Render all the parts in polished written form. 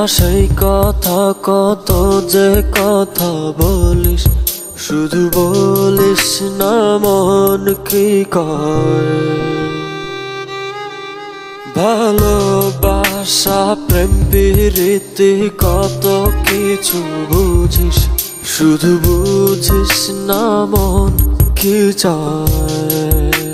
সেই কথা কত যে কথা বলিস, শুধু বলিস না মন কি কয়। ভালোবাসা প্রেম প্রীতি কত কিছু বুঝিস, শুধু বুঝিস না মন কি চায়।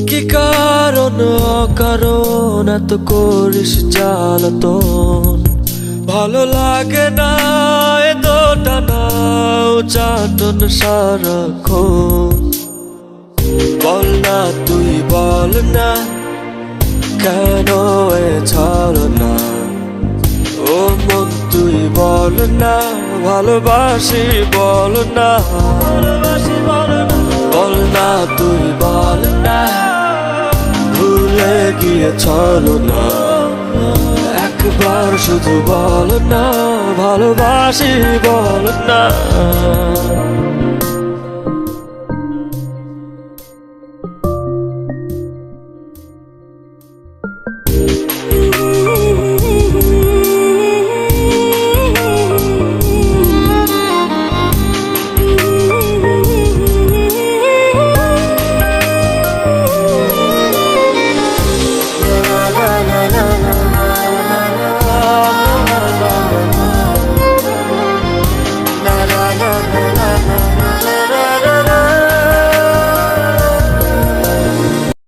কি কারণ অকারণ এত করিস জ্বালাতন, ভালো লাগে না এ দোটানা চাটন সারাক্ষণ। বল না তুই বল না কেন এ ছলনা, ও মন তুই বল না ভালোবাসি বল না। বল না তুই বল না ভুলে গিয়ে ছলনা, একবার শুধু বল না ভালোবাসি বল না।